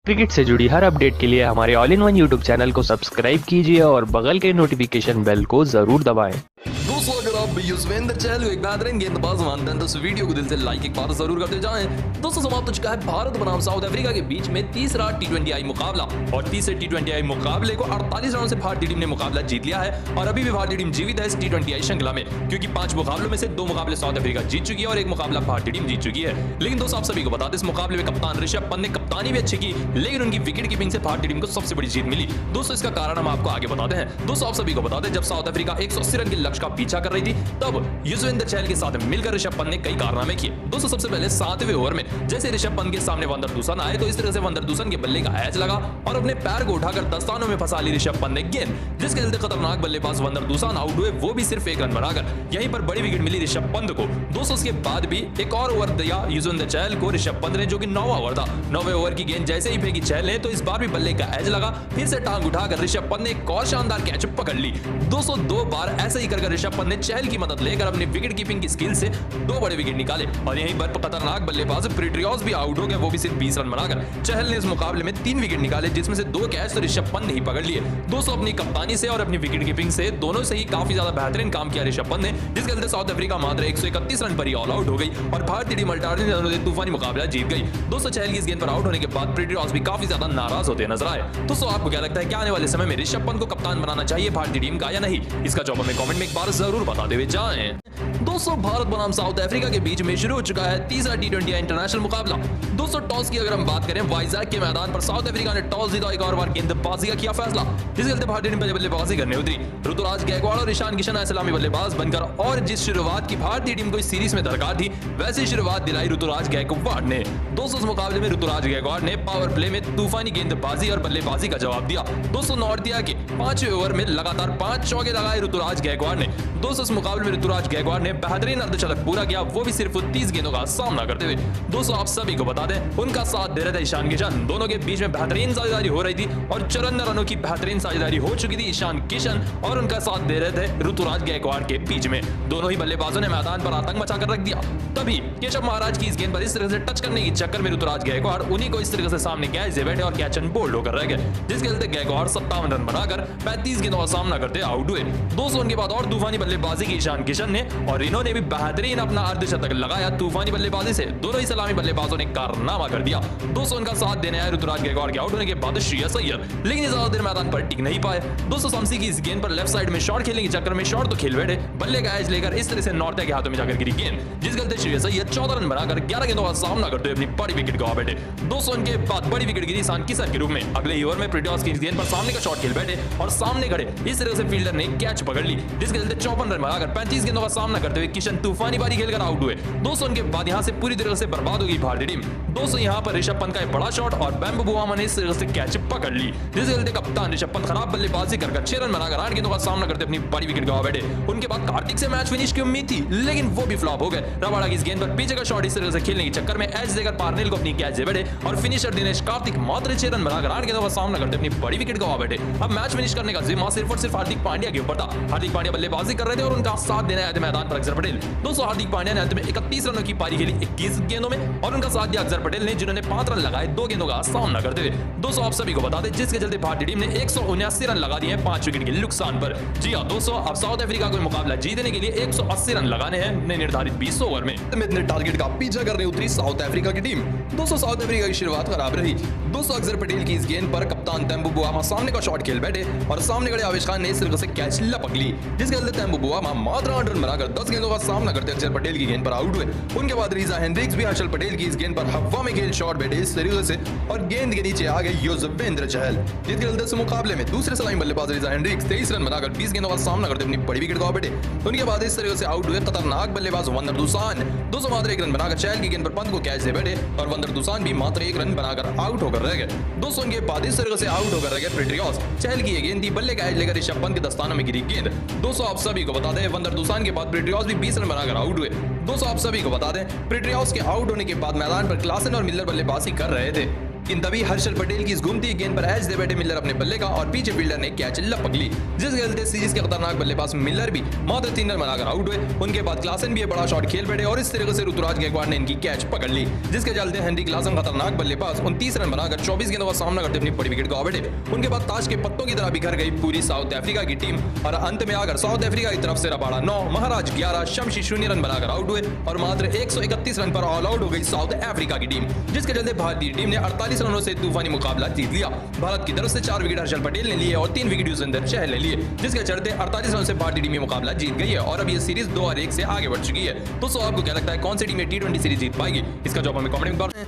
Cricket से जुड़ी हर update के लिए हमारे all in one YouTube channel को सब्सक्राइब कीजिए और बगल के नोटिफिकेशन बेल को जरूर दबाएं। दोस्तों अगर आप भी युजवेंद्र चहल को एक बेहतरीन गेंदबाज मानते हैं तो इस वीडियो को दिल से लाइक एक बार जरूर करते जाएं। दोस्तों समाप्त हो चुका है भारत बनाम साउथ अफ्रीका के बीच में तीसरा टी20 मुकाबला और तीसरे टी20 मुकाबले को 48 रनों से भारतीय टीम ने मुकाबला जीत लिया है और अभी भी भारतीय टीम जीवित है इस टी20 श्रृंखला में, क्योंकि 5 मुकाबलों में से 2 मुकाबले साउथ अफ्रीका जीत चुकी है और 1 मुकाबला भारतीय टीम जीत चुकी है। लेकिन दोस्तों आप सभी को बता दें इस मुकाबले में कप्तान ऋषभ पंत ने कप्तानी भी अच्छी की, लेकिन उनकी विकेट कीपिंग से भारतीय टीम को सबसे बड़ी जीत मिली। दोस्तों इसका कारण हम आपको आगे बताते हैं। दोस्तों आप सभी को बता दें जब साउथ अफ्रीका 180 रन के लक्ष्य का पीछा कर रही थी तब युजवेंद्र चहल के साथ मिलकर ऋषभ पंत ने कई कारनामे किए। दोस्तों सबसे पहले 7वें ओवर में जैसे ऋषभ पंत के सामने वंदर दुसन आए तो इस तरह से वंदर दुसन के बल्ले का एज लगा और अपने पैर को उठाकर दस्तानों में फंसा ली ऋषभ पंत ने गेंद, जिसके चलते खतरनाक बल्लेबाज वंदर दुसन आउट हुए, वो भी सिर्फ 1 रन बनाकर। यहीं पर बड़ी विकेट मिली ऋषभ पंत को। दोस्तों उसके बाद भी एक और ओवर दिया युजवेंद्र चहल को ऋषभ पंत ने, जो कि 9वां ओवर था। 9वें ओवर की गेंद जैसे ही फेंकी चहल ने तो इस बार भी बल्ले का एज लगा, फिर से टांग उठाकर ऋषभ पंत ने एक और शानदार कैच पकड़ ली। दोस्तों 2 बार ऐसे ही कर ऋषभ पंत ने चहल की मदद लेकर अपनी विकेट कीपिंग की स्किल से 2 बड़े विकेट निकाले और यहीं पर खतरनाक बल्लेबाज प्रिट्रियोस भी आउट हो गए, वो भी सिर्फ 20 रन बनाकर। चहल ने इस मुकाबले में 3 विकेट निकाले, जिसमें से 2 कैच तो ऋषभ पंत ने ही पकड़ लिए। दोस्तों अपनी कप्तानी से और अपनी विकेट कीपिंग से दोनों से ही काफी ज्यादा बेहतरीन काम किया ऋषभ पंत ने, जिसके चलते साउथ अफ्रीका मात्र 131 रन पर ही ऑल आउट हो गई और भारतीय टीम 48 रनों से तूफानी मुकाबला जीत गई। दोस्तों चहल की इस गेंद पर आउट होने के बाद प्रिट्रियोस भी काफी ज्यादा नाराज होते नजर आए। दोस्तों आपको क्या लगता है कि आने वाले समय में ऋषभ पंत को कप्तान बनाना चाहिए भारतीय टीम का या नहीं? इसका जवाब हमें कमेंट में एक बार जरूर बताते हुए जाएं। दोस्तों भारत बनाम साउथ अफ्रीका के बीच में शुरू हो चुका है तीसरा टी20 इंटरनेशनल मुकाबला। दोस्तों टॉस की अगर हम बात करें वाइजैक के मैदान पर साउथ अफ्रीका ने टॉस जीता, एक और बार गेंदबाजी का किया फैसला, जिसके चलते भारतीय टीम बल्लेबाजी करने उतरी। ऋतुराज गायकवाड़ और ईशान किशन सलामी बल्लेबाज बनकर और जिस शुरुआत की भारतीय टीम को इस सीरीज में दरकार थी वैसी शुरुआत दिलाई ऋतुराज गायकवाड़ ने। दोस्तों इस मुकाबले में ऋतुराज गायकवाड़ ने पावर प्ले में तूफानी गेंदबाजी और बल्लेबाजी का जवाब दिया। दोस्तों नॉर्थ इंडिया के 5वें ओवर में लगातार 5 चौके लगाए ऋतुराज गायकवाड़ ने। दोस्तों इस मुकाबले में ऋतुराज गायकवाड़ ने बेहतरीन अर्धशतक पूरा किया, वो भी सिर्फ 30 गेंदों का सामना करते हुए। दोस्तों आप सभी को बता दें उनका साथ दे रहे थे ईशान किशन, दोनों के बीच में बेहतरीन साझेदारी हो रही थी और 54 रनों की बेहतरीन साझेदारी हो चुकी थी ईशान किशन और उनका साथ दे रहे थे ऋतुराज गायकवाड़ के बीच में। दोनों ही बल्लेबाजों ने मैदान पर आतंक मचाकर रख दिया। तभी केशव महाराज की इस गेंद पर इस तरह से टच करने की चक्कर में ऋतुराज गायकवाड़ उन्हीं को इस तरह से सामने कैच दे बैठे और कैच एंड बोल्ड होकर रह गए, जिसके चलते गायकवाड़ 57 रन बनाकर 35 गेंदों का सामना करते आउट हुए। दोस्तों उनके बाद और तूफानी बल्लेबाजी की ईशान किशन ने और इन्होंने भी बेहतरीन अपना अर्धशतक लगाया तूफानी बल्लेबाजी से। दोनों ही सलामी बल्लेबाजों ने कारनामा कर दिया। दोस्तों उनका साथ देने आए ऋतुराज गायकवाड़ के आउट होने के बाद श्रेयस अय्यर, लेकिन ज्यादा देर मैदान पर टिक नहीं पाए। दोस्तों शम्सी की इस गेंद पर लेफ्ट साइड में शॉट खेलने के चक्कर में शॉट तो खेल बैठे, बल्ले का एज लेकर इस तरह से नॉर्थ के हाथों में जाकर गिरी गेंद, जिसके चलते श्रेयस अय्यर 14 रन बनाकर 11 गेंदों का सामना करते हुए अपनी बड़ी विकेट गवा बैठे। दोस्तों उनके बाद बड़ी विकेट गिरी ईशान किशन के रूप में। अगले ही ओवर में प्रिट्रियोस की इस गेंद पर सामने का शॉट खेल बैठे और सामने खड़े इस तरह से फील्डर ने कैच पकड़ ली, जिसके चलते 54 रन बनाकर 35 गेंदों का सामना करते हुए किशन तूफानी बारी खेलकर आउट हुए। दोस्तों उनके बाद यहां से पूरी तरह से बर्बाद हो गई भारतीय टीम। दोस्तों यहां पर ऋषभ पंत का एक बड़ा शॉट और बैम्बू बुआमा ने इस तरह से कैच पकड़ ली, जिसके चलते कप्तान ऋषभ पंत खराब बल्लेबाजी कर 6 रन बनाकर 8 गेंदों का सामना करते अपनी बड़ी विकेट गवा बैठे। उनके बाद कार्तिक से मैच फिनिश की उम्मीद थी, लेकिन वो भी फ्लॉप हो गए। रबाडा की इस गेंद पर पीछे का शॉट इस तरह से खेलने के चक्कर में एज देकर पार्नेल को अपनी कैच दे बैठे और फिनिशर दिनेश कार्तिक मात्र 6 रन बनाकर 8 गेंदों का सामना करते अपनी बड़ी विकेट गवा बैठे। अब मैच फिनिश करने का जिम्मा सिर्फ और सिर्फ हार्दिक पांड्या के ऊपर था। हार्दिक पांड्या बल्लेबाजी कर रहे थे और उनका साथ देने आए थे मैदान पर अक्षर पटेल। दोस्तों हार्दिक पांड्या ने अंत में 31 रनों की पारी खेली 21 गेंदों में और उनका साथ दिया अक्षर पटेल ने, जिन्होंने 5 रन लगाए 2 गेंदों का सामना करते हुए। दोस्तों आप सभी को बता दें जिसके चलते भारतीय टीम ने 179 रन लगा दिए 5 विकेट के नुकसान पर। जी हां दोस्तों अब साउथ अफ्रीका को मुकाबला जीतने के लिए 180 रन लगाने हैं निर्धारित 20 ओवर में। इतने टारगेट का पीछा करने उतरी साउथ अफ्रीका की टीम। दोस्तों साउथ अफ्रीका की शुरुआत खराब रही। दोस्तों अक्षर पटेल की इस गेंद पर कप्तान तैम्बू बुआमा सामने का शॉट खेल बैठे और सामने खड़े आवेश खान ने इस तरह से कैच लपक ली, जिसके चलते तैम्बू बुआमा मात्र 8 रन बनाकर 10 गेंदों का सामना करते अक्षर पटेल की गेंद पर आउट हुए। उनके बाद रीजा हेनरिक्स भी हर्षल पटेल की इस गेंद पर हवा में खेल शॉट बैठे इस तरीके से और गेंद के नीचे आ गए युजवेंद्र चहल, जिसके चलते मुकाबले में दूसरे सलामी बल्लेबाज रीजा हेनरिक्स 23 रन बनाकर 20 गेंदों का सामना करते अपनी बड़ी विकेट गवा बैठे। उनके बाद इस तरीके से आउट हुए खतरनाक बल्लेबाज वंदर दुसान। दोस्तों मात्र 1 रन बनाकर चहल की गेंद पर पंत को कैच दे बैठे और वंदर दुसान भी मात्र 1 रन बनाकर आउट होकर रह गए। दोस्तों उनके बाद इस तरीके से आउट होकर रह गए प्रिट्रियोस। चहल की ये गेंद थी, बल्ले का एज लेकर ऋषभ पंत के दस्तानों में गिरी गेंद। दोस्तों आप सभी को बता दें वंदर दुसान के बाद प्रिट्रियोस भी 20 रन बनाकर आउट हुए। दोस्तों आप सभी को बता दें प्रिट्रियोस के आउट होने के बाद मैदान पर क्लासन और मिलर बल्लेबाजी कर रहे थे। इन तभी हर्षल पटेल की इस घूमती गेंद पर एज दे बैठे मिलर अपने बल्ले का और पीछे फील्डर ने कैच लपक ली, जिसके चलते सीरीज के खतरनाक बल्लेबाज मिलर भी मात्र 3 रन बनाकर आउट हुए। उनके बाद क्लासन भी बड़ा शॉट खेल बैठे और इस तरीके से ऋतुराज गायकवाड़ ने इनकी कैच पकड़ ली, जिसके चलते हेनरी क्लासन खतरनाक बल्लेबाज 29 रन बनाकर 24 गेंदों का सामना करते अपनी बड़ी विकेट गवा बैठे। उनके बाद ताश के पत्तों की तरह बिखर गई पूरी साउथ अफ्रीका की टीम और अंत में आकर साउथ अफ्रीका की तरफ से रबाड़ा 9, महाराज 11, शमशी 0 रन बनाकर आउट हुए और मात्र 131 रन पर ऑल आउट हो गई साउथ अफ्रीका की टीम, जिसके चलते भारतीय टीम ने 48 रनों से तूफानी मुकाबला जीत लिया। भारत की तरफ से 4 विकेट हर्षल पटेल ने लिए और 3 विकेट युजवेंद्र चहल ने लिए, जिसके चलते 48 रनों से भारतीय टीम मुकाबला जीत गई है और अब ये सीरीज 2-1 से आगे बढ़ चुकी है। दोस्तों आपको क्या लगता है कौन सी टीम T20 सीरीज जीत पाएगी? इसका जवाब हमें कमेंट में बताएं।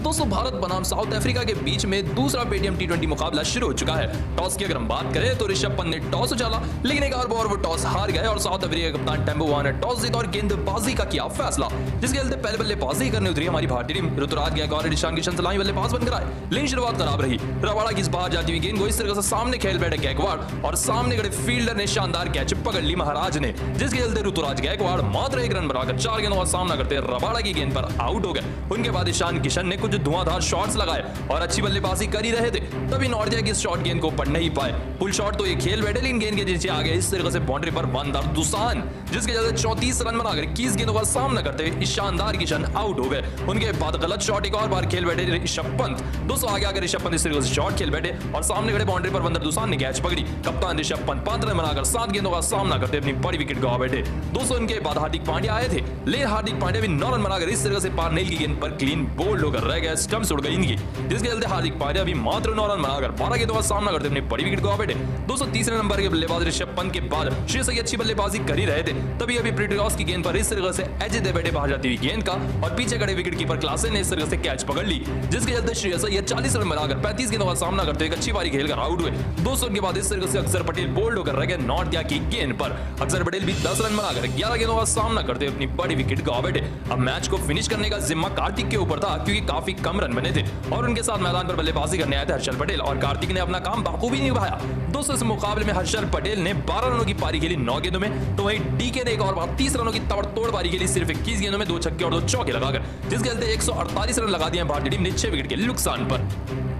दोस्तों भारत बनाम साउथ अफ्रीका के बीच में दूसरा पेटीएम T20 मुकाबला शुरू हो चुका है। टॉस की अगर हम बात करें तो ऋषभ पंत ने टॉस उछाला, लेकिन एक और वो टॉस हार गए और साउथ अफ्रीका के कप्तान टेम्बो वान ने टॉस जीता और गेंदबाजी का किया फैसला, जिसके चलते पहले बल्लेबाजी करने उतरी हमारी भारतीय टीम। ऋतुराज गायकवाड़ और ईशान किशन सलामी बल्लेबाज बनकर आए, लेकिन शुरुआत खराब रही। रबाड़ा की इस बाहर जाती हुई गेंद को इस तरह से सामने खेल बैठे गायकवाड़ और सामने खड़े फील्डर ने शानदार कैच पकड़ ली महाराज ने, जिसके चलते ऋतुराज गायकवाड़ मात्र 1 रन बनाकर 4 गेंदों का सामना करते रबाड़ा की गेंद पर आउट हो गए। उनके बाद ईशान किशन ने कुछ धुआंधार शॉट्स लगाए और अच्छी बल्लेबाजी कर ही रहे थे, तभी नॉर्थिया की इस शॉट गेंद को पढ़ नहीं पाए। पुल शॉट तो ये खेल बैठे, लेकिन गेंद के नीचे आ गए इस तरीके से बाउंड्री पर वंदर दुसान, जिसके चलते 34 रन बनाकर 21 गेंदों का सामना करते हुए शानदार किशन आउट हो गए। उनके बाद गलत शॉट एक और बार खेल बैठे ऋषभ पंत। दोस्तों आगे आकर ऋषभ पंत इस तरीके से शॉट खेल बैठे और सामने खड़े बाउंड्री पर वंदर दुसान ने कैच पकड़ी। कप्तान ऋषभ पंत 5 रन बनाकर 7 गेंदों का सामना करते अपनी बड़ी विकेट गवा बैठे। दोस्तों इनके बाद हार्दिक पांड्या आए थे, लेकिन हार्दिक पांड्या भी 9 रन बनाकर इस तरह से पारनेल की गेंद पर क्लीन बोल्ड होकर रह गए, स्टंप्स उड़ गई इनकी, जिसके चलते हार्दिक पांड्या भी मात्र 9 रन बनाकर 12 गेंदों का सामना करते अपनी बड़ी विकेट गवा बैठे। दोस्तों तीसरे नंबर के बल्लेबाज ऋषभ पंत के बाद श्रेयस अय्यर अच्छी बल्लेबाजी कर ही रहे थे, तभी अभी पृथ्वी रॉस की गेंद पर इस तरह से एज दे बैठे बाहर जाती हुई गेंद का और पीछे खड़े विकेट कीपर क्लासन ने इस तरह से कैच पकड़ ली, जिसके चलते श्रेयस अय्यर 40 रन बनाकर 35 गेंदों का सामना करते हुए अच्छी पारी खेलकर आउट हुए। दोस्तों के बाद इस तरह से अक्षर पटेल बोल्ड होकर रह गए नॉर्थिया की गेंद पर। अक्षर पटेल भी 10 रन बनाकर 11 गेंदों का सामना करते हुए अपनी बड़ी विकेट गवा बैठे। अब मैच को फिनिश करने का जिम्मा कार्तिक के ऊपर था, क्योंकि काफी कम रन बने थे और उनके साथ मैदान पर बल्लेबाजी करने आए थे हर्षल पटेल और कार्तिक ने अपना काम बखूबी निभाया। दोस्तों इस मुकाबले में हर्षल पटेल ने 12 रनों की पारी खेली 9 गेंदों में, तो वहीं डीके ने एक और बार 30 रनों की ताबड़तोड़ पारी खेली सिर्फ 21 गेंदों में 2 छक्के और 2 चौके लगाकर, जिसके चलते 148 रन लगा दिए भारतीय टीम ने 6 विकेट के नुकसान पर।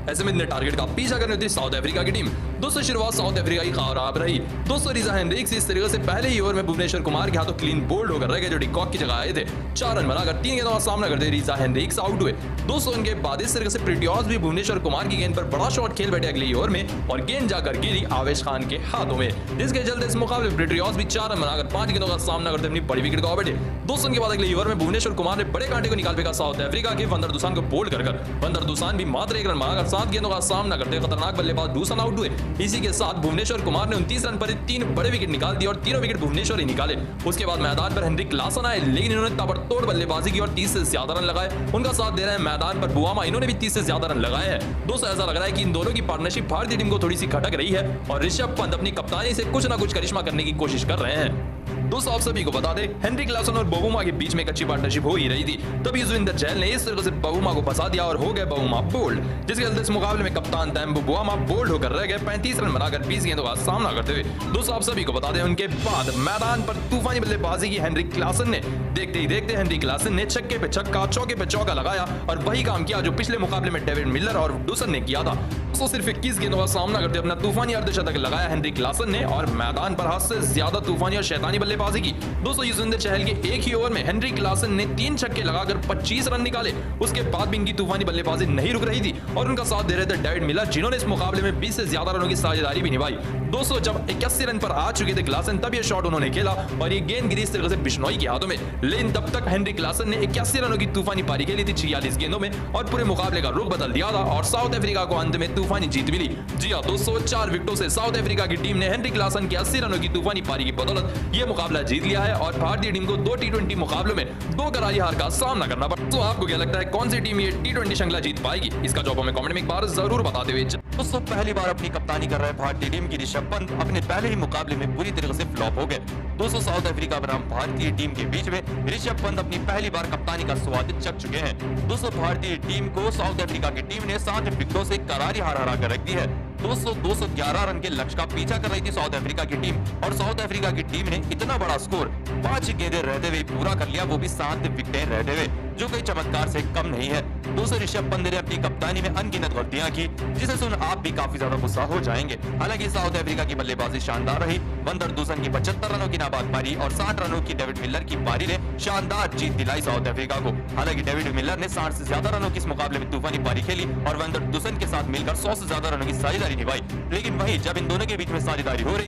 ऐसे में टारगेट का पीछा करने उतरी साउथ अफ्रीका की टीम। दोस्तों शुरुआत साउथ अफ्रीका की खराब रही। दोस्तों रीजा हेनरिक्स इस तरीके से पहले ही ओवर में भुवनेश्वर कुमार के हाथों क्लीन बोल्ड होकर रह गए, जो डिकॉक की जगह आए थे। 4 रन बनाकर 3 गेंदों का सामना करते रीजा हेनरिक्स आउट हुए। दोस्तों उनके बाद इस तरीके से प्रिटियॉस भी भुवनेश्वर कुमार की गेंद पर बड़ा शॉट खेल बैठे अगले ओवर में और गेंद जाकर गिरी आवेश खान के हाथों में, जिसके चलते इस मुकाबले में प्रिटियॉस भी 4 रन बनाकर 5 गेंदों का सामना करते अपनी बड़ी विकेट गवा बैठे। दोस्तों उनके बाद अगले ओवर में भुवनेश्वर कुमार ने बड़े कांटे को निकाल फेंका साउथ अफ्रीका के वंदर दुसान को बोल्ड कर। वंदर दुसान भी मात्र 1 रन बनाकर 7 गेंदों का सामना करते खतरनाक बल्लेबाज डूसन आउट हुए। इसी के साथ भुवनेश्वर कुमार ने 29 रन पर 3 बड़े विकेट निकाल दिए और तीनों विकेट भुवनेश्वर ही निकाले। उसके बाद मैदान पर हेनरी क्लासन आए, लेकिन इन्होंने ताबड़तोड़ बल्लेबाजी की और 30 से ज्यादा रन लगाए। उनका साथ दे रहे हैं मैदान पर बुआमा, इन्होंने भी 30 से ज्यादा रन लगाए हैं। दोस्तों ऐसा लग रहा है कि इन दोनों की पार्टनरशिप भारतीय टीम को थोड़ी सी खटक रही है और ऋषभ पंत अपनी कप्तानी से कुछ ना कुछ करिश्मा करने की कोशिश कर रहे हैं। दोस्तों आप सभी को बता दें हेनरी क्लासन और बबूमा के बीच में एक अच्छी पार्टनरशिप हो ही रही थी, तभी युजवेंद्र चहल ने इस तरह से बबूमा को फंसा दिया और हो गए बबूमा बोल्ड, जिसके चलते इस मुकाबले में कप्तान तेम्बो बुआमा बोल्ड होकर रह गए 35 रन बनाकर 20 गेंदों का सामना करते हुए। दोस्तों आप सभी को बता दें उनके बाद मैदान पर तूफानी बल्लेबाजी की हेनरी क्लासन ने। देखते ही देखते हेनरी क्लासन ने छक्के पे छक्का चौके पे चौका लगाया और वही काम किया जो पिछले मुकाबले में डेविड मिलर और डूसन ने किया था। तो सिर्फ 21 गेंदों का सामना करते अपना तूफानी अर्धशतक लगाया हेनरी क्लासन ने और मैदान पर हाथ से ज्यादा तूफानी और शैतानी बल्लेबाजी की। दोस्तों युजवेंद्र चहल के एक ही ओवर में हेनरी क्लासन ने 3 छक्के लगाकर 25 रन निकाले। उसके बाद भी इनकी तूफानी बल्लेबाजी नहीं रुक रही थी और उनका साथ दे रहे थे डेविड मिलर, जिन्होंने इस मुकाबले में 20 से ज्यादा रनों की साझेदारी भी निभाई। दोस्तों जब 81 रन पर आ चुके थे क्लासन, तब ये शॉट उन्होंने खेला और ये गेंद गिरी इस तरह से बिश्नोई के हाथों में, लेकिन तब तक हेनरी क्लासन ने 81 रनों की तूफानी पारी खेली थी 46 गेंदों में और पूरे मुकाबले का रुख बदल दिया था और साउथ अफ्रीका को अंत में तूफानी जीत मिली। जी हां दोस्तों 4 विकेटों से साउथ अफ्रीका की टीम ने हेनरी क्लासन के 80 रनों की तूफानी पारी की बदौलत ये मुकाबला जीत लिया है और भारतीय टीम को 2 T20 मुकाबलों में 2 करारी हार का सामना करना पड़ा। तो आपको क्या लगता है कौन सी टीम ये T20 श्रृंखला जीत पाएगी? इसका जवाब हमें कमेंट में एक बार जरूर बताते हुए। दोस्तों पहली बार अपनी कप्तानी कर रहे भारतीय टीम की ऋषभ पंत अपने पहले ही मुकाबले में बुरी तरह से फ्लॉप हो गए। दोस्तों साउथ अफ्रीका बनाम भारतीय टीम के बीच में ऋषभ पंत अपनी पहली बार कप्तानी का स्वाद चख चुके हैं। दोस्तों भारतीय टीम को साउथ अफ्रीका की टीम ने 7 विकेटों से करारी हार हरा कर रख दी है। दोस्तों 211 रन के लक्ष्य का पीछा कर रही थी साउथ अफ्रीका की टीम और साउथ अफ्रीका की टीम ने इतना बड़ा स्कोर 5 गेंदें रहते हुए पूरा कर लिया, वो भी 7 विकेटें रहते हुए, जो कोई चमत्कार से कम नहीं है। दोस्तों ऋषभ पंत ने अपनी कप्तानी में अनगिनत गलतियां की, जिसे सुन आप भी काफी ज्यादा गुस्सा हो जाएंगे। हालांकि साउथ अफ्रीका की बल्लेबाजी शानदार रही। वंदर दुसन की 75 रनों की नाबाद पारी और 60 रनों की डेविड मिलर की पारी ने शानदार जीत दिलाई साउथ अफ्रीका को। हालांकि डेविड मिलर ने 60 से ज्यादा रनों की इस मुकाबले में तूफानी पारी खेली और वंदर दुसन के साथ मिलकर 100 से ज्यादा रनों की साझेदारी निभाई। लेकिन वहीं जब इन दोनों के बीच में साझेदारी हो रही